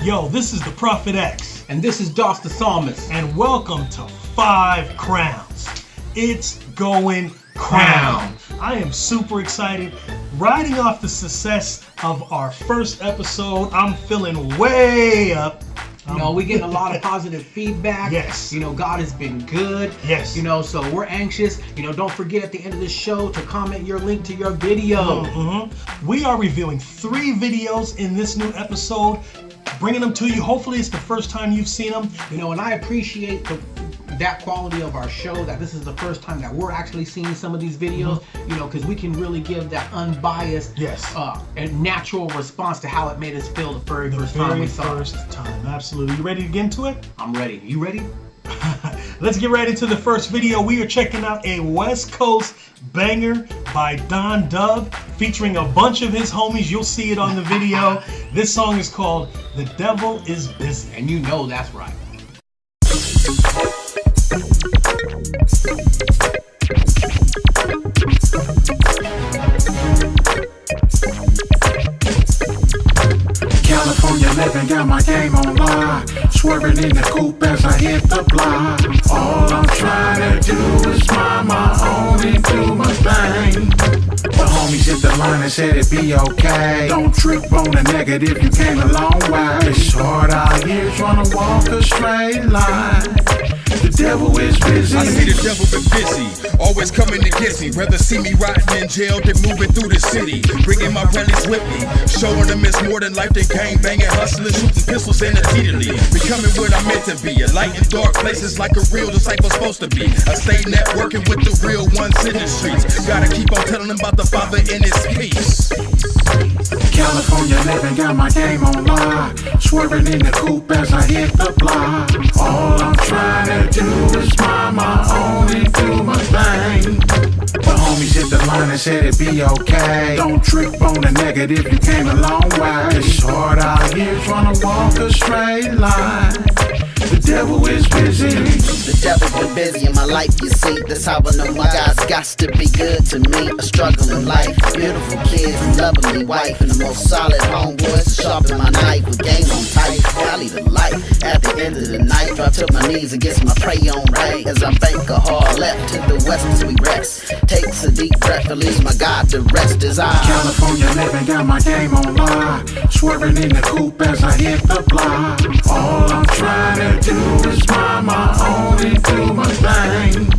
Yo, this is the Prophet X. And this is Doss the Psalmist. And welcome to 5 Crownz. It's going Crown. I am super excited. Riding off the success of our first episode, I'm feeling way up. We're getting a lot of positive feedback. Yes. God has been good. Yes. So we're anxious. Don't forget at the end of the show to comment your link to your video. Mm-hmm. We are reviewing 3 videos in this new episode, bringing them to you. Hopefully it's the first time you've seen them. And I appreciate that quality of our show, that this is the first time that we're actually seeing some of these videos, because we can really give that unbiased and natural response to how it made us feel the very first time we saw it. Absolutely. You ready to get into it? I'm ready. You ready? Let's get right into the first video. We are checking out a Westcoast banger by Dubb featuring a bunch of his homies. You'll see it on the video. This song is called The Devil Is Busy. And that's right. California living, got my game on live. Swerving in the coupe as I hit the block. All I'm trying to do is mind my own and do my thing. The homies hit the line and said it'd be okay. Don't trip on the negative, you came a long way. It's hard out here trying to walk a straight line. The devil is busy. I see the devil been busy, always coming against me. Rather see me rotting in jail than moving through the city. Bringing my rallies with me, showing them it's more than life than gang banging, hustling, shooting pistols in repeatedly. Becoming what I'm meant to be, a light in dark places like a real disciple supposed to be. I stay networking with the real ones in the streets. Gotta keep on telling them about the Father and His peace. California living, got my game on live. Swerving in the coupe as I hit the block. All I'm trying to do is mind my own and do my thing. The homies hit the line and said it'd be okay. Don't trip on the negative, you came a long way. It's hard out here trying to walk a straight line. The devil is busy. The devil's been busy in my life, you see. That's how I know my God's got to be good to me. A struggling life, beautiful kids, and lovely wife, and the most solid homeboys to sharpen my knife with game on tight. Valley the light. At the end of the night, drop to my knees and get my pray on right. As I bank a hard left to the west as we rest. Takes a deep breath and leaves my God to rest his eyes. California living, got my game on live. Swerving in the coupe as I hit the block. All I'm trying to do is mind my own and do my thing.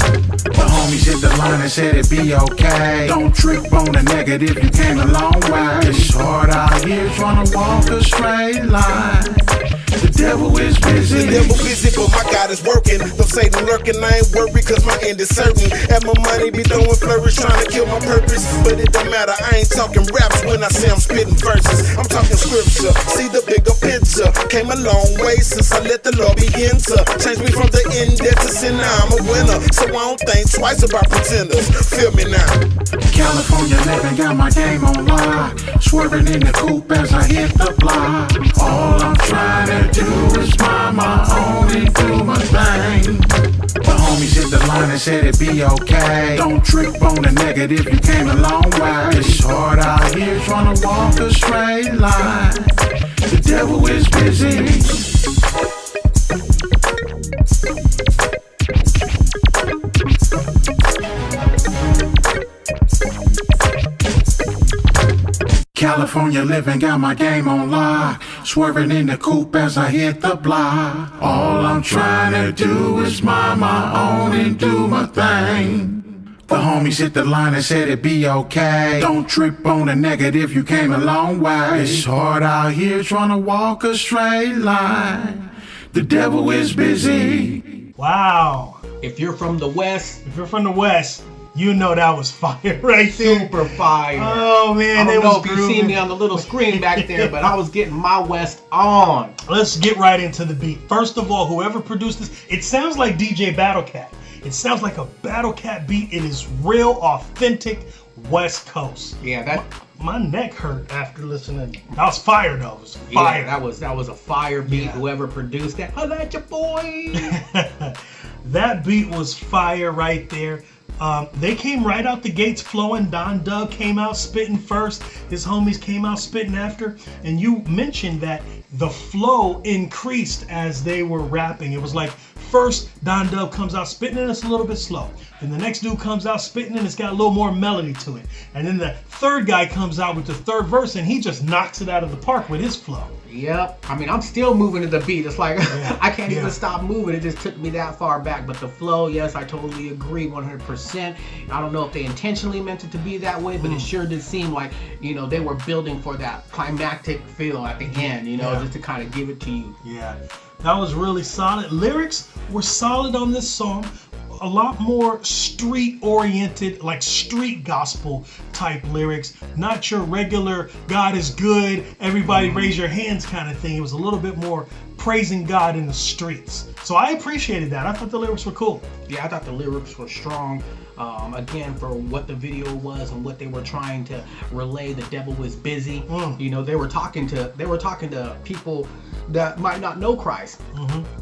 The homies hit the line and said it'd be okay. Don't trip on the negative, you came a long way. It's hard out here trying to walk a straight line. The devil is busy. The devil busy, but my God is working. Though Satan lurking, I ain't worried, cause my end is certain. And my money be throwing flourish, trying to kill my purpose. But it don't matter, I ain't talking raps when I say I'm spitting verses. I'm talking scripture, see the bigger picture. Came a long way since I let the Lord begin to change me from the index to sin. Now I'm a winner, so I don't think twice about pretenders. Feel me now. California living, got my game on live. Swerving in the coupe as I hit the block. All I'm trying to do is mind my own and do my thing. The homies hit the line and said it'd be okay. Don't trip on the negative, you came a long way. It's hard out here trying to walk a straight line. The devil is busy. California living, got my game on live. Swerving in the coupe as I hit the block. All I'm trying to do is mind my own and do my thing. The homies hit the line and said it'd be okay. Don't trip on the negative, you came a long way. It's hard out here trying to walk a straight line. The devil is busy. Wow. If you're from the West, you know that was fire right there. Super fire. Oh man, I don't know if you grooving. see me on the little screen back there, but I was getting my West on. Let's get right into the beat. First of all, whoever produced this, it sounds like DJ Battlecat. It sounds like a Battlecat beat. It is real, authentic West Coast. Yeah, my neck hurt after listening. That was fire though. It was fire. Yeah, that was a fire beat. Yeah. Whoever produced that, holla at your boy. That beat was fire right there. They came right out the gates flowing. Dubb came out spitting first. His homies came out spitting after. And you mentioned that the flow increased as they were rapping. It was like first Dubb comes out spitting and it's a little bit slow. Then the next dude comes out spitting and it's got a little more melody to it. And then the third guy comes out with the third verse and he just knocks it out of the park with his flow. Yep. I mean, I'm still moving to the beat. It's like I can't even stop moving. It just took me that far back. But the flow, yes, I totally agree 100%. I don't know if they intentionally meant it to be that way, but it sure did seem like, you know, they were building for that climactic feel at the end, you know, just to kind of give it to you. Yeah, that was really solid. Lyrics were solid on this song. A lot more street oriented, like street gospel type lyrics, not your regular God is good, everybody raise your hands kind of thing. It was a little bit more praising God in the streets. So I appreciated that. I thought the lyrics were cool. Yeah, I thought the lyrics were strong. Again, for what the video was and what they were trying to relay, the devil was busy. You know, they were talking to people that might not know Christ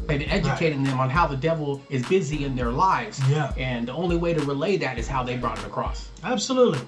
and educating them on how the devil is busy in their lives. Yeah. And the only way to relay that is how they brought it across. Absolutely.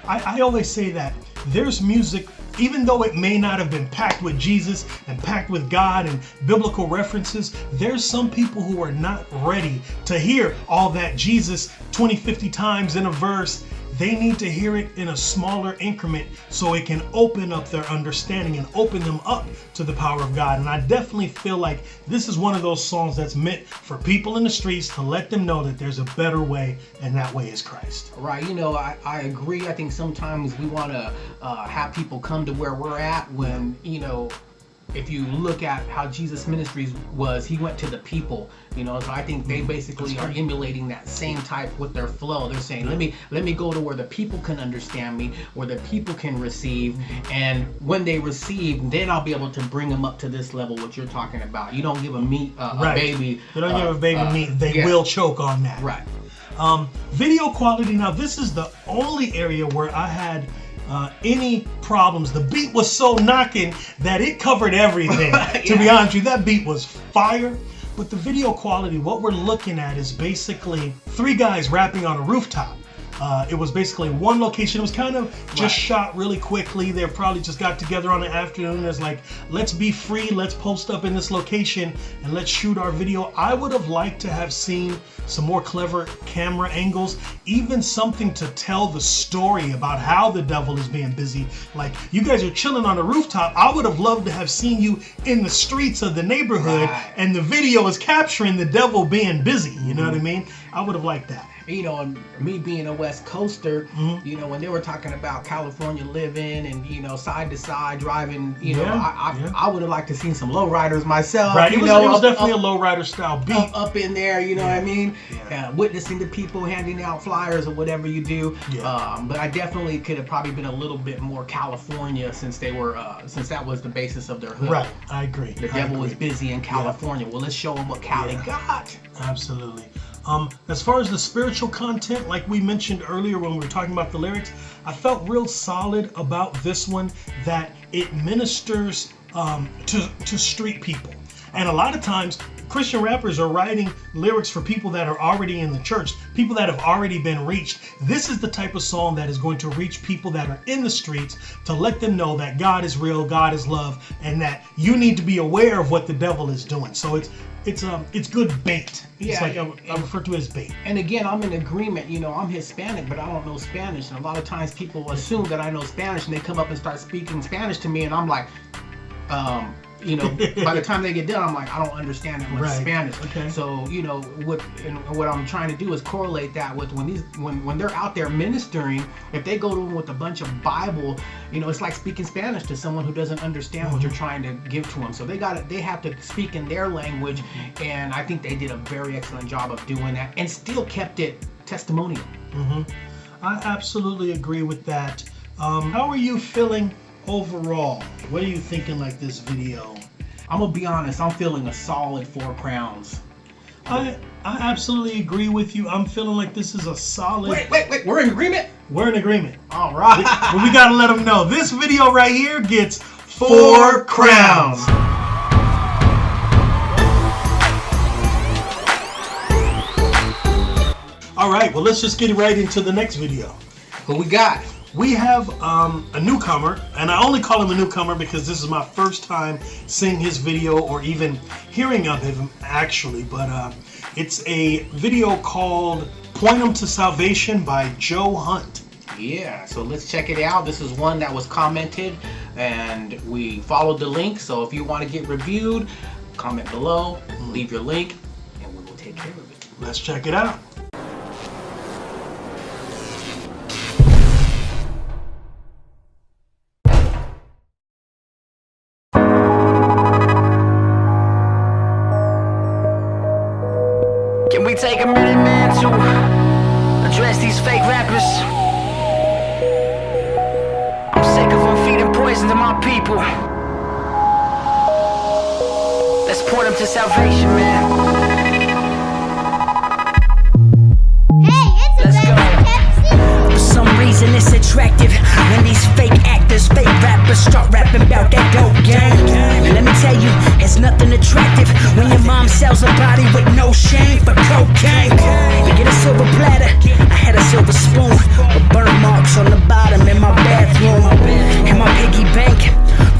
I always say that there's music, even though it may not have been packed with Jesus and packed with God and biblical references, there's some people who are not ready to hear all that Jesus 20, 50 times in a verse. They need to hear it in a smaller increment so it can open up their understanding and open them up to the power of God. And I definitely feel like this is one of those songs that's meant for people in the streets to let them know that there's a better way, and that way is Christ. Right. You know, I agree. I think sometimes we want to have people come to where we're at when, you know, if you look at how Jesus' ministries was, he went to the people, you know. So I think they basically are emulating that same type with their flow. They're saying, let me go to where the people can understand me, where the people can receive, and when they receive, then I'll be able to bring them up to this level, what you're talking about. You don't give a baby. You don't give a baby meat. They will choke on that. Right. Video quality. Now, this is the only area where I had any problems. The beat was so knocking that it covered everything. To be honest with you, that beat was fire. But the video quality, what we're looking at is basically three guys rapping on a rooftop. It was basically one location. It was kind of just shot really quickly. They probably just got together on the afternoon. It's like, let's be free. Let's post up in this location and let's shoot our video. I would have liked to have seen some more clever camera angles, even something to tell the story about how the devil is being busy. Like, you guys are chilling on a rooftop. I would have loved to have seen you in the streets of the neighborhood, and the video is capturing the devil being busy. You know what I mean? I would have liked that. You know, and me being a West Coaster, you know, when they were talking about California living and, you know, side to side driving, you know, I would have liked to seen some lowriders myself. Right, it was definitely a lowrider style beat. Up in there, you know what I mean? Witnessing the people handing out flyers or whatever you do. But I definitely could have probably been a little bit more California since they were, since that was the basis of their hood. Right, I agree. The devil was busy in California. Well, let's show them what Cali got. Absolutely. As far as the spiritual content, like we mentioned earlier when we were talking about the lyrics, I felt real solid about this one, that it ministers to street people. And a lot of times, Christian rappers are writing lyrics for people that are already in the church, people that have already been reached. This is the type of song that is going to reach people that are in the streets, to let them know that God is real, God is love, and that you need to be aware of what the devil is doing. So it's good bait. It's like I refer to it as bait. And again, I'm in agreement. You know, I'm Hispanic, but I don't know Spanish. And a lot of times people assume that I know Spanish, and they come up and start speaking Spanish to me, and I'm like, you know, by the time they get done, I'm like, I don't understand that much Spanish. Okay. So, you know, what I'm trying to do is correlate that with when they're out there ministering. If they go to them with a bunch of Bible, you know, it's like speaking Spanish to someone who doesn't understand what you're trying to give to them. So they have to speak in their language, and I think they did a very excellent job of doing that, and still kept it testimonial. I absolutely agree with that. How are you feeling overall? What are you thinking like this video? I'm gonna be honest, I'm feeling a solid 4 Crownz. I absolutely agree with you. I'm feeling like this is a solid... Wait, we're in agreement? We're in agreement. All right. But we gotta let them know. This video right here gets 4 Crownz. All right, well, let's just get right into the next video. Who we got? We have a newcomer, and I only call him a newcomer because this is my first time seeing his video or even hearing of him, actually. But it's a video called Point 'em to Salvation by Joe Hunt. Yeah, so let's check it out. This is one that was commented, and we followed the link. So if you want to get reviewed, comment below, leave your link, and we will take care of it. Let's check it out. Can we take a minute, man, to address these fake rappers? I'm sick of them feeding poison to my people. Let's point them to salvation, man. Let's go. For some reason it's attractive when these fake actors, fake rappers start rapping about that dope game. Let me tell you, it's nothing attractive when your mom sells a body with no shame for cocaine. You get a silver platter, I had a silver spoon with burn marks on the bottom in my bathroom. And my piggy bank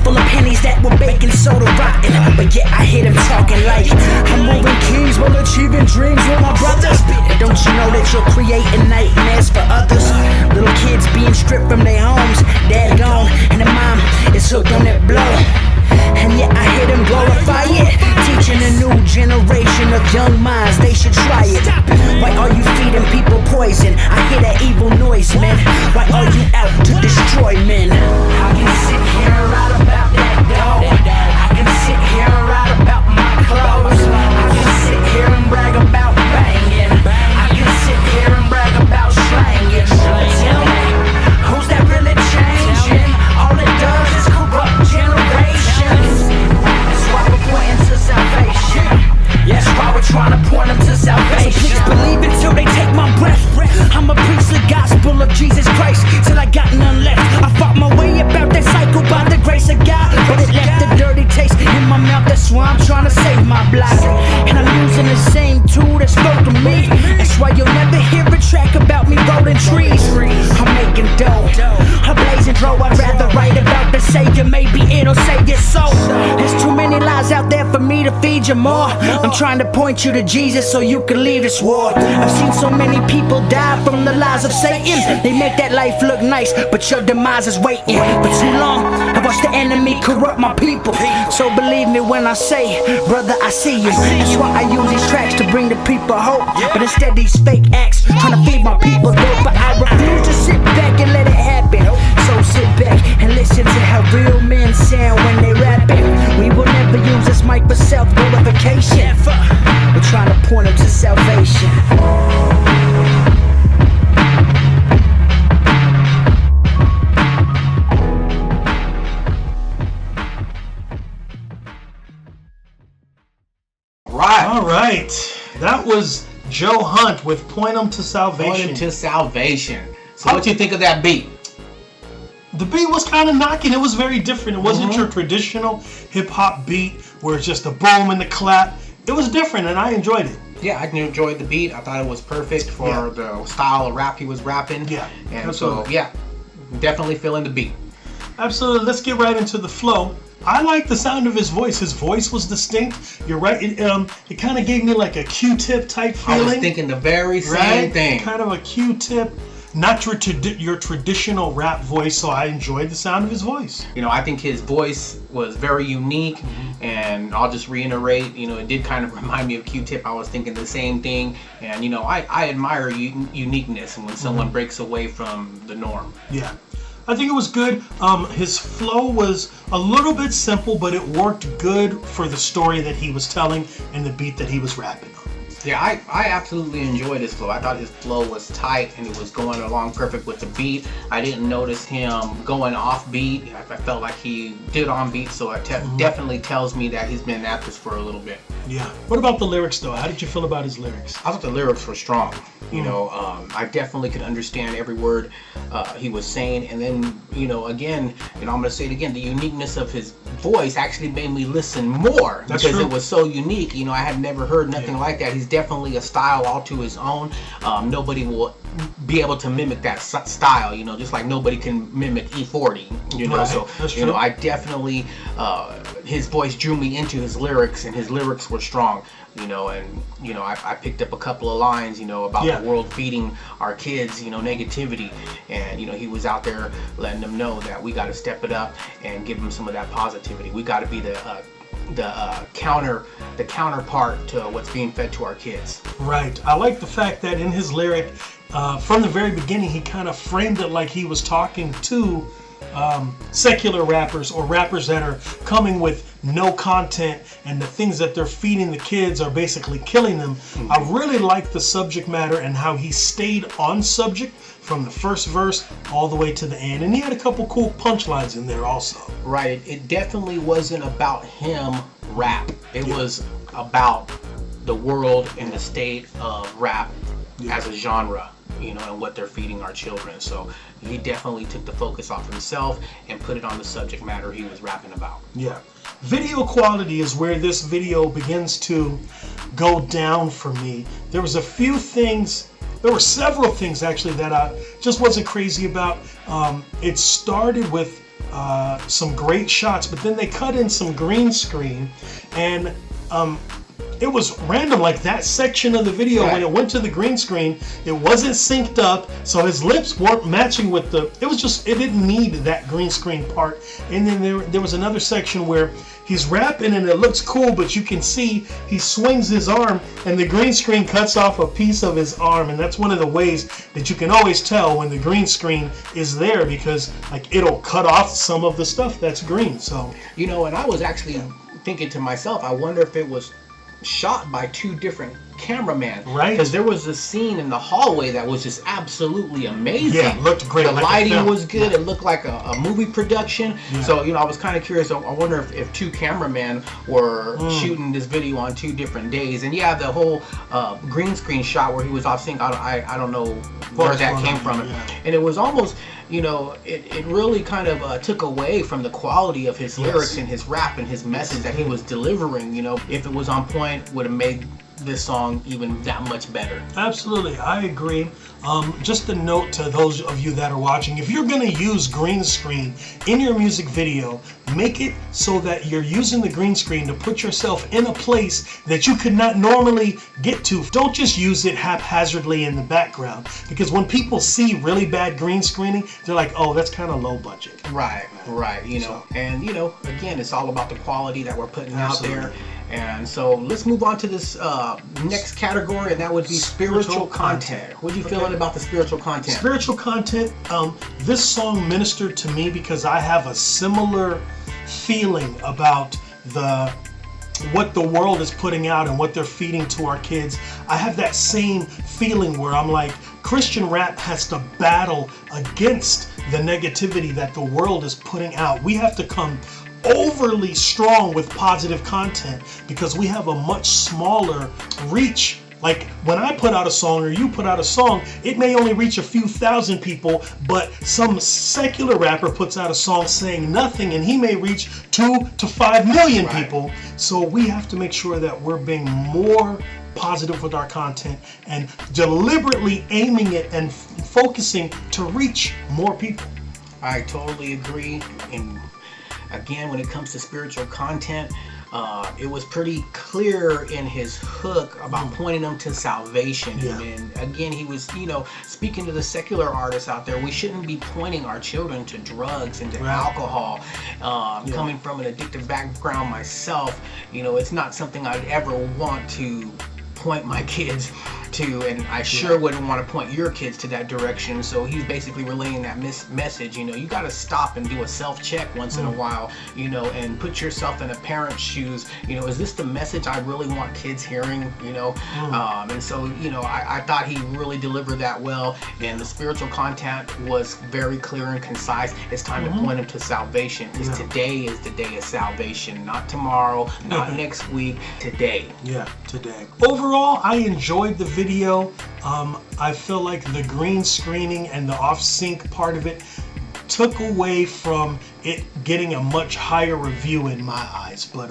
full of pennies that were baking soda rotten. But yet I hear them talking like I'm moving keys while achieving dreams with my brothers. But don't you know that you're creating nightmares for others? Little kids being stripped from their homes, dad gone, and the mom is hooked on that blow. And yet I hear them glorify it, teaching a new generation of young minds they should try it. Why are you feeding people poison? I hear that evil noise, man. Why are you out to destroy men? I can sit here and write about that dough. I can sit here and write about my clothes. I can sit here and brag about banging. I can sit here and brag about slanging. Tell me, who's that really changing? All it does is corrupt generations. That's why we're pointing to salvation. That's why we're trying to point them to salvation. So please believe it till they take my breath. I'm a preach the gospel of Jesus Christ till I got none left. I fought my way about that cycle by the grace of God, but it left a dirty taste in my mouth. That's why I'm trying to save my block. And I'm using the same tool that spoke to me. That's why you'll never hear a track about me rolling trees. I'm making dough, I'm blazing throw. I'd rather write about the Savior. Maybe it'll save your soul. There's too many lies out there for me to feed you more. I'm trying to point you to Jesus so you can leave this war. I've seen so many people die from the lies of Satan. They make that life look nice, but your demise is waiting. For too long, I've watched the enemy corrupt my people. So believe me when I say, brother, I see you. That's why I use these tracks to bring the people hope. But instead these fake acts trying to feed my people dope. But I refuse to sit back and let it happen. So sit back and listen to how real men sound when they rapping. We will never use this mic for self-glorification. We're trying to point them to salvation. All right. That was Joe Hunt with Point 'em to Salvation. Point 'em to salvation. So what you think of that beat? The beat was kind of knocking. It was very different. It wasn't your traditional hip-hop beat where it's just a boom and the clap. It was different, and I enjoyed it. Yeah, I enjoyed the beat. I thought it was perfect for the style of rap he was rapping. Yeah, and absolutely. so, yeah, definitely feeling the beat. Absolutely. Let's get right into the flow. I like the sound of his voice. His voice was distinct. You're right. It kind of gave me like a Q-tip type feeling. I was thinking the very same thing. Kind of a Q-tip. Not your traditional rap voice, so I enjoyed the sound of his voice. You know, I think his voice was very unique, and I'll just reiterate, you know, it did kind of remind me of Q-Tip. I was thinking the same thing, and, you know, I admire uniqueness when someone breaks away from the norm. Yeah. I think it was good. His flow was a little bit simple, but it worked good for the story that he was telling and the beat that he was rapping on. Yeah, I absolutely enjoyed his flow. I thought his flow was tight and it was going along perfect with the beat. I didn't notice him going off beat. I felt like he did on beat, so it definitely tells me that he's been at this for a little bit. Yeah. What about the lyrics, though? How did you feel about his lyrics? I thought the lyrics were strong. You know, I definitely could understand every word he was saying. And then, you know, again, I'm going to say it again, the uniqueness of his voice actually made me listen more because it was so unique. You know, I had never heard nothing like that. He's definitely a style all to his own. Nobody will be able to mimic that style, you know, just like nobody can mimic E40, you know. Right. So That's you know, true. I definitely his voice drew me into his lyrics, and his lyrics were strong, you know. And you know, I picked up a couple of lines, you know, about the world feeding our kids, you know, negativity, and you know, he was out there letting them know that we got to step it up and give them some of that positivity. We got to be the counterpart to what's being fed to our kids. Right. I like the fact that in his lyric, from the very beginning, he kind of framed it like he was talking to secular rappers, or rappers that are coming with no content, and the things that they're feeding the kids are basically killing them. I really like the subject matter and how he stayed on subject from the first verse all the way to the end, and he had a couple cool punchlines in there also. Right. It definitely wasn't about him rap. It was about the world and the state of rap as a genre, you know, and what they're feeding our children. So he definitely took the focus off himself and put it on the subject matter he was rapping about. Yeah. Video quality is where this video begins to go down for me. There was a few things, there were several things actually that I just wasn't crazy about. It started with some great shots, but then they cut in some green screen, and it was random. Like that section of the video, when it went to the green screen, it wasn't synced up, so his lips weren't matching with the, it was just, it didn't need that green screen part. And then there was another section where he's rapping and it looks cool, but you can see he swings his arm and the green screen cuts off a piece of his arm. And that's one of the ways that you can always tell when the green screen is there, because like it'll cut off some of the stuff that's green. So, you know, and I was actually thinking to myself, I wonder if it was shot by two different cameramen, right? Because there was a scene in the hallway that was just absolutely amazing. Yeah, it looked great. The like lighting was good. It looked like a movie production. Yeah. So, you know, I was kind of curious. I wonder if two cameramen were shooting this video on 2 different days. And yeah, the whole green screen shot where he was off sync, I don't know where that came from. Yeah. And it was almost, you know, it really kind of took away from the quality of his lyrics and his rap and his message that he was delivering. You know, if it was on point, would have made this song even that much better. Absolutely, I agree. Just a note to those of you that are watching, if you're going to use green screen in your music video, make it so that you're using the green screen to put yourself in a place that you could not normally get to. Don't just use it haphazardly in the background, because when people see really bad green screening, they're like, oh, that's kind of low budget. Right, you know. And, you know, again, it's all about the quality that we're putting out there. And so let's move on to this next category, and that would be spiritual content. What are you feeling about the spiritual content? Spiritual content, this song ministered to me because I have a similar feeling about what the world is putting out and what they're feeding to our kids. I have that same feeling where I'm like, Christian rap has to battle against the negativity that the world is putting out. We have to come overly strong with positive content because we have a much smaller reach. Like when I put out a song or you put out a song, it may only reach a few thousand people, but some secular rapper puts out a song saying nothing and he may reach 2 to 5 million people. So we have to make sure that we're being more positive with our content and deliberately aiming it and focusing to reach more people. I totally agree. And again, when it comes to spiritual content, it was pretty clear in his hook about pointing them to salvation. And again, he was, you know, speaking to the secular artists out there, we shouldn't be pointing our children to drugs and to alcohol. Coming from an addictive background myself, you know, it's not something I'd ever want to point my kids to, and I sure wouldn't want to point your kids to that direction. So he's basically relaying that message. You know, you got to stop and do a self-check once in a while, you know, and put yourself in a parent's shoes. You know, is this the message I really want kids hearing? You know, and so, you know, I thought he really delivered that well, and the spiritual content was very clear and concise. It's time to point them to salvation. Because today is the day of salvation, not tomorrow, not next week, today. Today. Overall, I enjoyed the video. I feel like the green screening and the off-sync part of it took away from it getting a much higher review in my eyes. But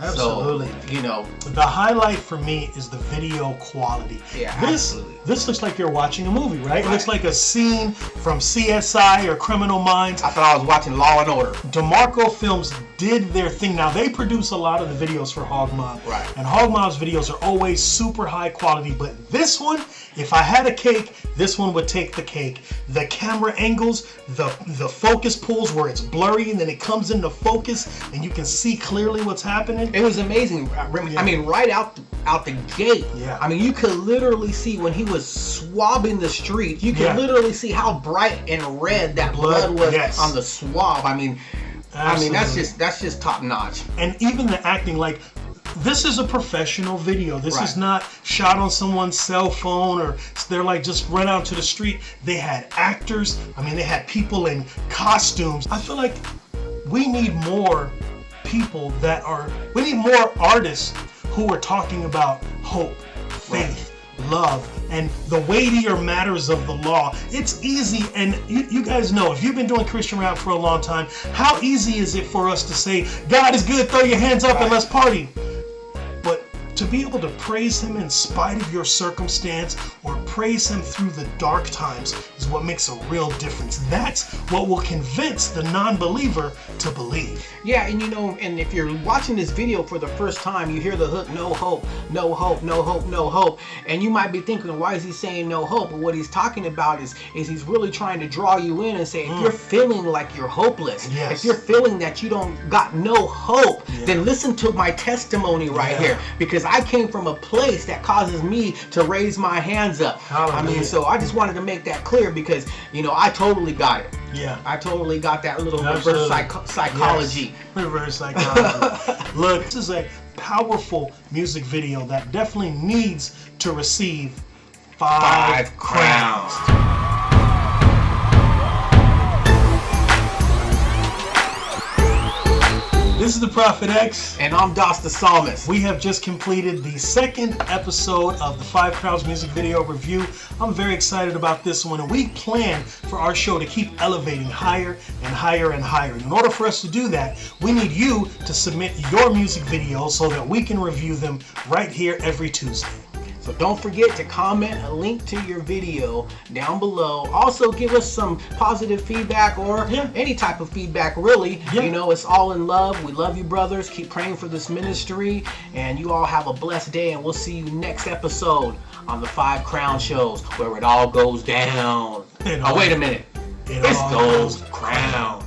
Absolutely. So, you know, the highlight for me is the video quality. Yeah, absolutely. This looks like you're watching a movie, right? It looks like a scene from CSI or Criminal Minds. I thought I was watching Law and Order. DeMarco Films did their thing. Now, they produce a lot of the videos for Hog Mob. Right. And Hog Mob's videos are always super high quality, but this one, if I had a cake, this one would take the cake. The camera angles, the focus pulls where it's blurry and then it comes into focus and you can see clearly what's happening. It was amazing. I mean, right out the gate. Yeah. I mean, you could literally see when he was swabbing the street. You could literally see how bright and red that blood was on the swab. I mean, that's just top notch. And even the acting, like, this is a professional video. This is not shot on someone's cell phone or they're like just run out to the street. They had actors. I mean, they had people in costumes. I feel like we need more people we need more artists who are talking about hope, faith, love, and the weightier matters of the law. It's easy, and you guys know, if you've been doing Christian rap for a long time, how easy is it for us to say, God is good, throw your hands up and let's party. But to be able to praise him in spite of your circumstance or praise him through the dark times is what makes a real difference. That's what will convince the non-believer to believe. Yeah, and you know, and if you're watching this video for the first time, you hear the hook, no hope, no hope, no hope, no hope. And you might be thinking, why is he saying no hope? But what he's talking about is he's really trying to draw you in and say, if you're feeling like you're hopeless, if you're feeling that you don't got no hope, then listen to my testimony right here. Because I came from a place that causes me to raise my hands up. I mean, so I just wanted to make that clear because, you know, I totally got it. Yeah. I totally got that little reverse psychology. Yes. Reverse psychology. Look, this is a powerful music video that definitely needs to receive 5 crowns. This is the Prophet X. And I'm Dos the Psalmist. We have just completed the second episode of the 5 Crowns music video review. I'm very excited about this one, and we plan for our show to keep elevating higher and higher and higher. In order for us to do that, we need you to submit your music videos so that we can review them right here every Tuesday. So don't forget to comment a link to your video down below. Also give us some positive feedback or any type of feedback really. You know, it's all in love. We love you, brothers. Keep praying for this ministry. And you all have a blessed day. And we'll see you next episode on the 5 Crown shows where it all goes down. Oh, wait a minute. It goes crown.